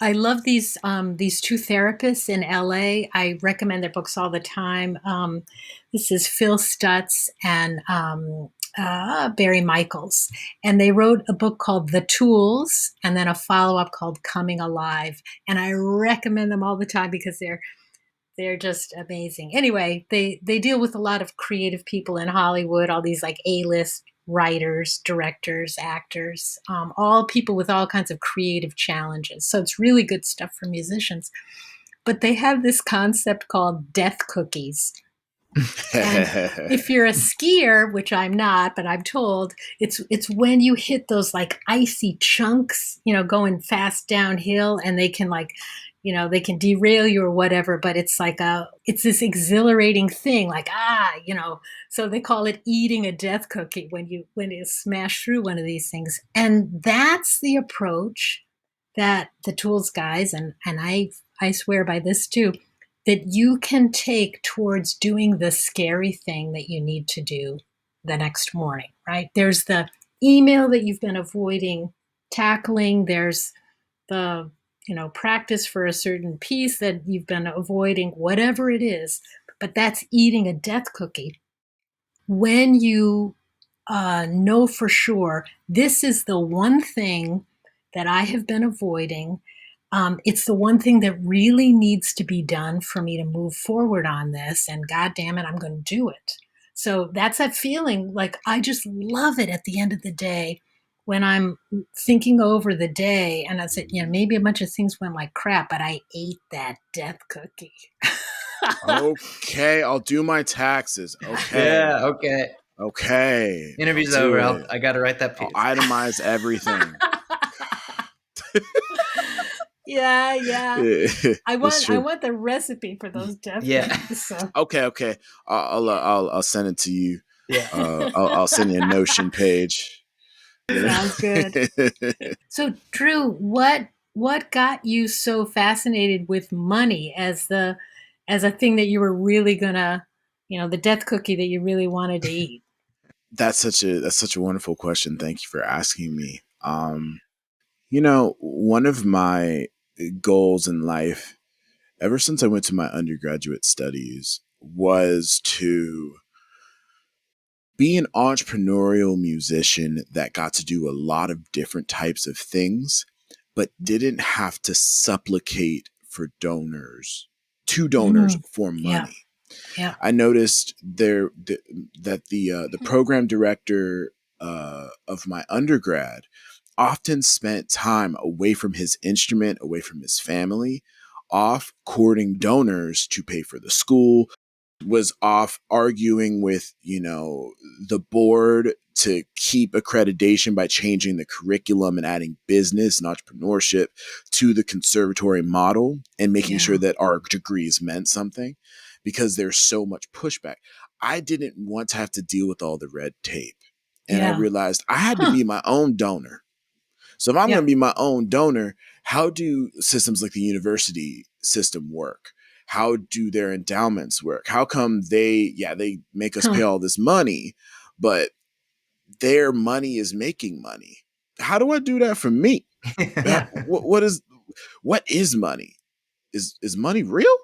I love these two therapists in LA. I recommend their books all the time. This is Phil Stutz and Barry Michaels, and they wrote a book called The Tools, and then a follow up called Coming Alive. And I recommend them all the time because they're just amazing. Anyway, they deal with a lot of creative people in Hollywood, all these like A-list writers, directors, actors, all people with all kinds of creative challenges. So it's really good stuff for musicians. But they have this concept called death cookies. And if you're a skier, which I'm not, but I'm told it's when you hit those like icy chunks, going fast downhill, and they can like, they can derail you or whatever, but it's this exhilarating thing, like so they call it eating a death cookie when you smash through one of these things. And that's the approach that the tools guys and I swear by this too, that you can take towards doing the scary thing that you need to do the next morning, right? There's the email that you've been avoiding tackling. There's the, practice for a certain piece that you've been avoiding, whatever it is. But that's eating a death cookie. When you know for sure, this is the one thing that I have been avoiding. It's the one thing that really needs to be done for me to move forward on this. And God damn it, I'm going to do it. So that's that feeling. Like, I just love it at the end of the day when I'm thinking over the day and I said, maybe a bunch of things went like crap, but I ate that death cookie. Okay, I'll do my taxes. Okay. Yeah, okay. Okay. Interview's I'll do over. it. I got to write that I'll piece. itemize everything. Yeah. I It's true. want the recipe for those death cookies. So. Okay. I'll send it to you. Yeah. I'll send you a Notion page. Sounds good. So, Drew, what got you so fascinated with money as a thing that you were really gonna, the death cookie that you really wanted to eat? That's such a wonderful question. Thank you for asking me. One of my goals in life, ever since I went to my undergraduate studies, was to be an entrepreneurial musician that got to do a lot of different types of things, but didn't have to supplicate for donors for Yeah. money. Yeah. I noticed that the program director of my undergrad often spent time away from his instrument, away from his family, off courting donors to pay for the school, was off arguing with, the board to keep accreditation by changing the curriculum and adding business and entrepreneurship to the conservatory model and making sure that our degrees meant something, because there's so much pushback. I didn't want to have to deal with all the red tape. And I realized I had to be my own donor. So if I'm going to be my own donor, how do systems like the university system work? How do their endowments work? How come they make us pay all this money, but their money is making money? How do I do that for me? What is money? Is money real?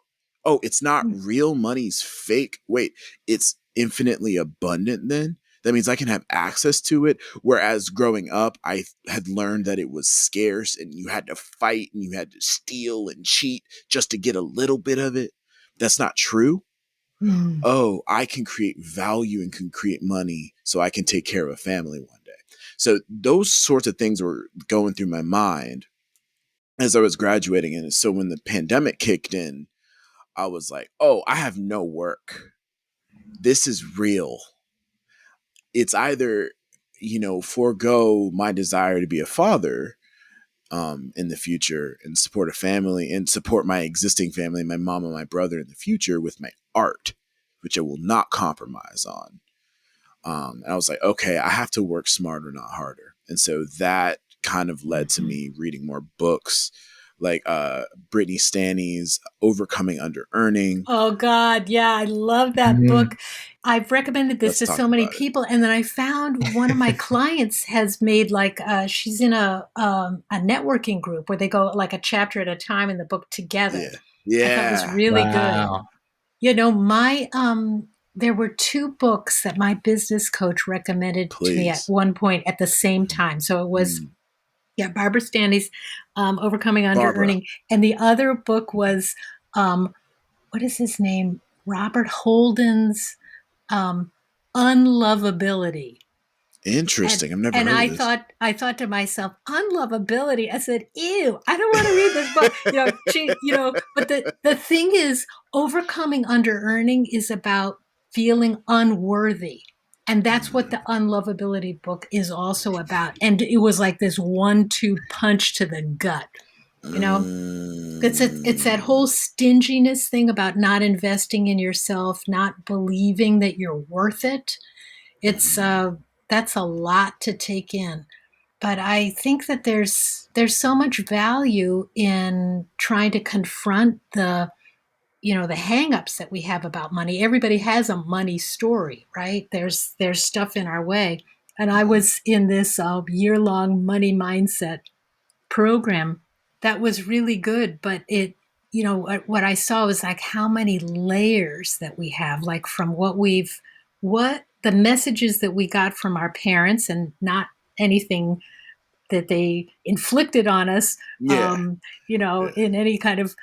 Oh, it's not real. Money's fake. Wait, it's infinitely abundant then? That means I can have access to it. Whereas growing up, I had learned that it was scarce and you had to fight and you had to steal and cheat just to get a little bit of it. That's not true. Oh, I can create value and can create money so I can take care of a family one day. So those sorts of things were going through my mind as I was graduating. And so when the pandemic kicked in, I was like, oh, I have no work. This is real. It's either, forego my desire to be a father in the future and support a family and support my existing family, my mom and my brother in the future with my art, which I will not compromise on. And I was like, okay, I have to work smarter, not harder. And so that kind of led to me reading more books, like Brittany Stanny's Overcoming Under Earning. Oh God, yeah, I love that book. Mhm. I've recommended this Let's to talk so many about it. people, and then I found one of my clients has made like she's in a networking group where they go like a chapter at a time in the book together. Yeah. I thought was Yeah. really good. Wow. My there were two books that my business coach recommended to me at Please. one point at the same time. So it was Mm. Barbara Stanley's Overcoming Under Barbara. Earning, and the other book was um, what is his name? Robert Holden's um, Unlovability. And Interesting. I've never and heard of I this. thought I thought to myself, unlovability. I said, ew, I don't want to read this book. But the thing is, overcoming under earning is about feeling unworthy. And that's what the Mm. unlovability book is also about. And it was like this 1-2 punch to the gut, you know? It's that Mm. whole stinginess thing about not investing in yourself, not believing that you're worth it. It's Mm. That's a lot to take in. But I think that there's so much value in trying to confront the hangups that we have about money. Everybody has a money story, right? There's stuff in our way. And I Mm. was in this year-long money mindset program that was really good, but what I saw was like how many layers that we have, like from what the messages that we got from our parents, and not anything that they inflicted on us, Yeah. Yeah. in any kind of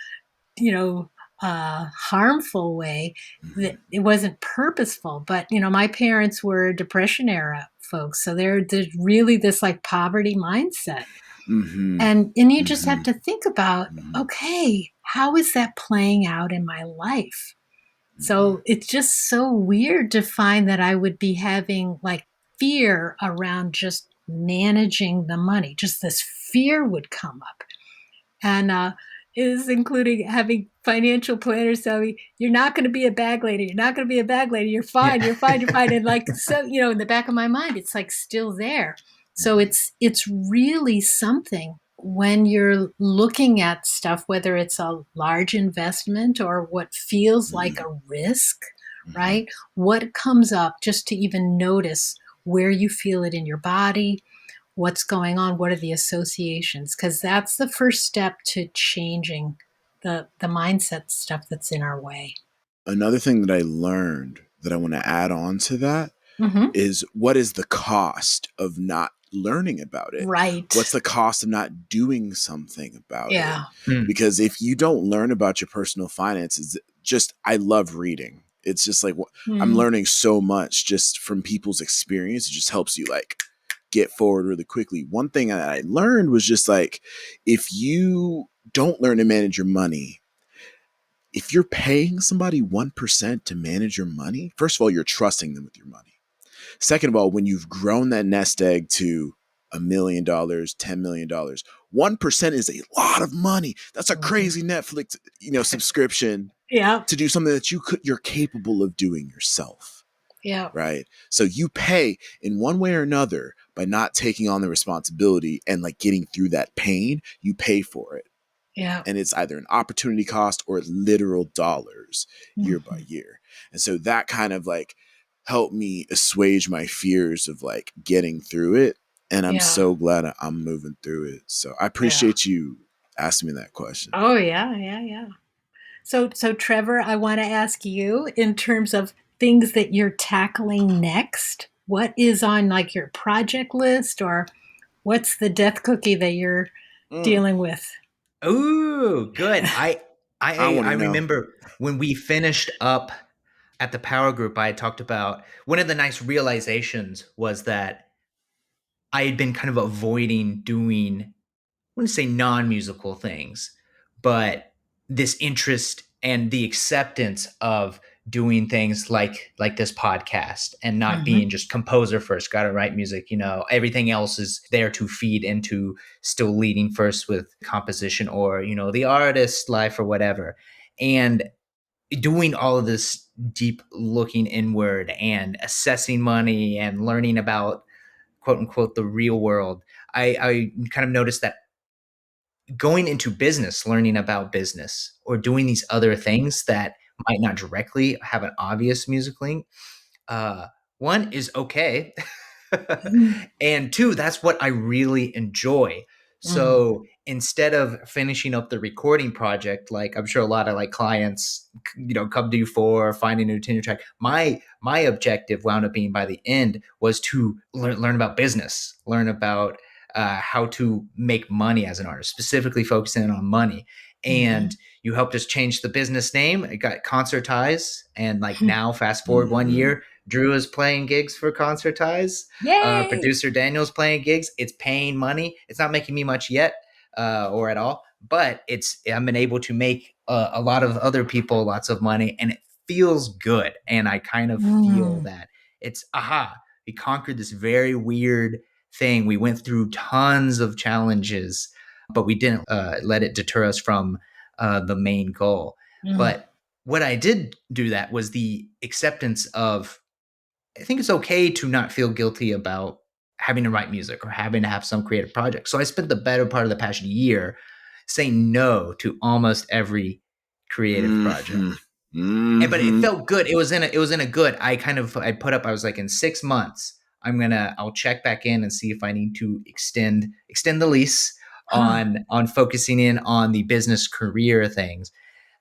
you know harmful way. That Mm-hmm. it wasn't purposeful, but my parents were Depression era folks, so there's really this like poverty mindset, Mm-hmm. and you just have Mm-hmm. to think about, Mm-hmm. okay, how is that playing out in my life? Mm-hmm. So it's just so weird to find that I would be having like fear around just managing the money. Just this fear would come up. And is including having financial planners tell me, you're not going to be a bag lady. You're not going to be a bag lady. You're fine. Yeah. You're fine. You're fine. And like, so, in the back of my mind, it's like still there. So Mm-hmm. it's really something when you're looking at stuff, whether it's a large investment or what feels like Mm-hmm. a risk, Mm-hmm. right? What comes up, just to even notice where you feel it in your body, what's going on, what are the associations, because that's the first step to changing the mindset stuff that's in our way. Another thing that I learned that I want to add on to that Mm-hmm. is, what is the cost of not learning about it? What's Right. the cost of not doing something about it? Yeah. Hmm. Because if you don't learn about your personal finances, just, I love reading. It's just like, I'm Mm. learning so much just from people's experience. It just helps you like get forward really quickly. One thing that I learned was just like, if you don't learn to manage your money, if you're paying somebody 1% to manage your money, first of all, you're trusting them with your money. Second of all, when you've grown that nest egg to $1 million, $10 million, 1% is a lot of money. That's a Mhm. crazy Netflix, subscription Yeah. to do something that you're capable of doing yourself, Yeah. right? So you pay in one way or another by not taking on the responsibility and like getting through that pain. You pay for it, Yeah. and it's either an opportunity cost or literal dollars year by Mhm. year. And so that kind of like helped me assuage my fears of like getting through it. And I'm Yeah. so glad I'm moving through it. So I Yeah. appreciate you asking me that question. Oh yeah. Yeah. Yeah. So Trevor, I want to ask you, in terms of things that you're tackling next, what is on like your project list, or what's the death cookie that you're Mm, dealing with? Ooh, good. I I I want I to know. remember when we finished up at the power group, I had talked about one of the nice realizations was that I had been kind of avoiding doing, I wouldn't say non-musical things, but this interest and the acceptance of doing things like this podcast and not Mm-hmm. being just composer first, gotta write music, everything else is there to feed into still leading first with composition or, the artist life or whatever. And doing all of this deep looking inward and assessing money and learning about quote unquote the real world, I kind of noticed that going into business, learning about business, or doing these other things that might not directly have an obvious music link, uh, one is okay. Mm, And two, that's what I really enjoy. mm, So instead of finishing up the recording project, like I'm sure a lot of like clients, come to you for finding a new tenure track, my objective wound up being by the end was to learn about business, learn about how to make money as an artist, specifically focusing on money. And mhm, you helped us change the business name. It got Concertize, and like mm. now, fast forward one Hmm. year, Drew is playing gigs for Concertize. Yay! Producer Daniel's playing gigs. It's paying money. It's not making me much yet, or at all, but I'm been able to make a lot of other people lots of money, and it feels good. And I kind of feel Mm, that it's aha. We conquered this very weird thing. We went through tons of challenges, but we didn't let it deter us from the main goal. mm, But what I did do that was the acceptance of, I think it's okay to not feel guilty about having to write music or having to have some creative project. So I spent the better part of the past year saying no to almost every creative project. Hmm. And but it Hmm. felt good. It was in a good. I put up, I was like, in 6 months, I'll check back in and see if I need to extend the lease huh, on focusing in on the business career things.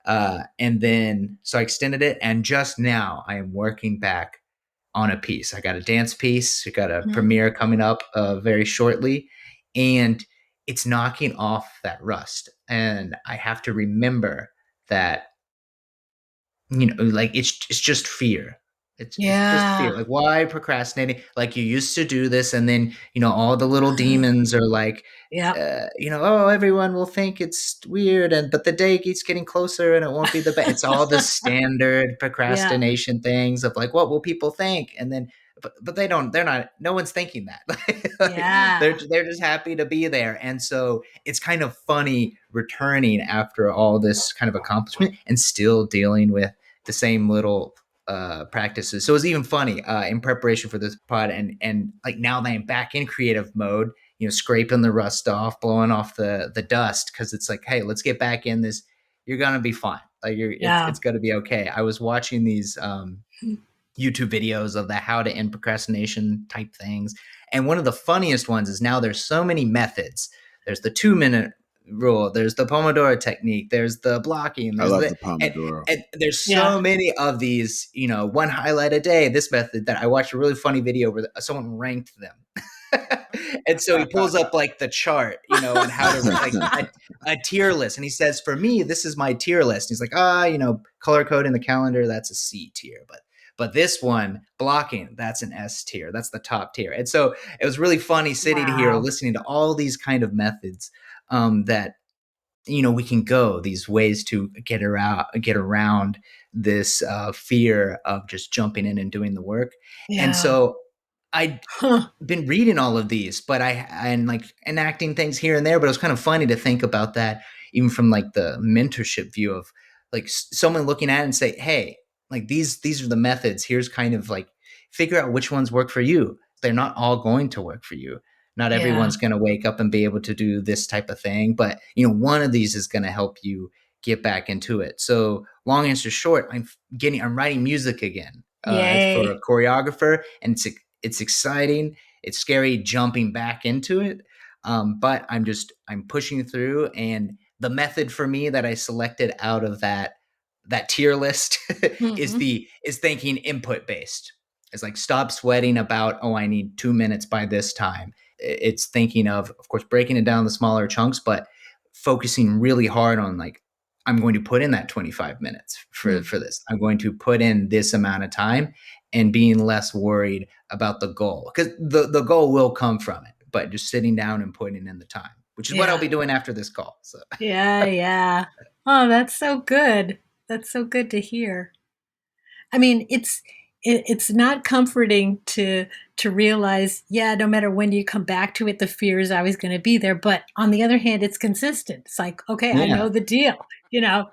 And then so I extended it, and just now I am working back on a piece. I got a dance piece. We got a mm, premiere coming up very shortly, and it's knocking off that rust. And I have to remember that, like it's just fear. It's just yeah, fear. Like, why procrastinating? Like, you used to do this, and then all the little demons are like, yep, oh, everyone will think it's weird, and but the day keeps getting closer, and it won't be the best. It's all the standard yeah, procrastination things of like, what will people think? And then, but they don't. They're not. No one's thinking that. Like, they're yeah, they're just happy to be there, and so it's kind of funny returning after all this kind of accomplishment and still dealing with the same little practices. So it was even funny in preparation for this pod, and like now that I'm back in creative mode, scraping the rust off, blowing off the dust, because it's like, hey, let's get back in this. You're gonna be fine. Like, it's yeah, gonna be okay. I was watching these YouTube videos of the how to end procrastination type things. And one of the funniest ones is, now there's so many methods. There's the 2 minute rule, there's the Pomodoro technique, there's the blocking, I there's love the, the and, Pomodoro. and there's yeah. so many of these, one highlight a day, this method, that I watched a really funny video where someone ranked them. And so he pulls up like the chart, and how to like a tier list. And he says, for me, this is my tier list. He's like, color code in the calendar, that's a C tier. But this one, blocking, that's an S tier. That's the top tier. And so it was really funny sitting here Wow. listening to all these kind of methods that we can go, these ways to get around this fear of just jumping in and doing the work. And Yeah. so I Huh. been reading all of these, but and like enacting things here and there. But it was kind of funny to think about that, even from like the mentorship view of like someone looking at it and say, "Hey, like these are the methods. Here's kind of like, figure out which ones work for you. They're not all going to work for you. Not Yeah. everyone's going to wake up and be able to do this type of thing, but one of these is going to help you get back into it." So, long answer short, I'm writing music again. It's for a Yay. choreographer, and it's exciting. It's scary jumping back into it, but I'm pushing through. And the method for me that I selected out of that tier list is Mhm. thinking input based. It's like, stop sweating about, oh, I need 2 minutes by this time. It's thinking of course, breaking it down to smaller chunks, but focusing really hard on like, I'm going to put in that 25 minutes for Mm. for this. I'm going to put in this amount of time, and being less worried about the goal, because the goal will come from it, but just sitting down and putting in the time, which is what I'll Yeah. be doing after this call. So Yeah, yeah. Oh, that's so good. That's so good to hear. I mean, it's not comforting to realize, yeah, no matter when you come back to it, the fear is always going to be there. But on the other hand, it's consistent. It's like, okay, I know yeah, the deal. You know,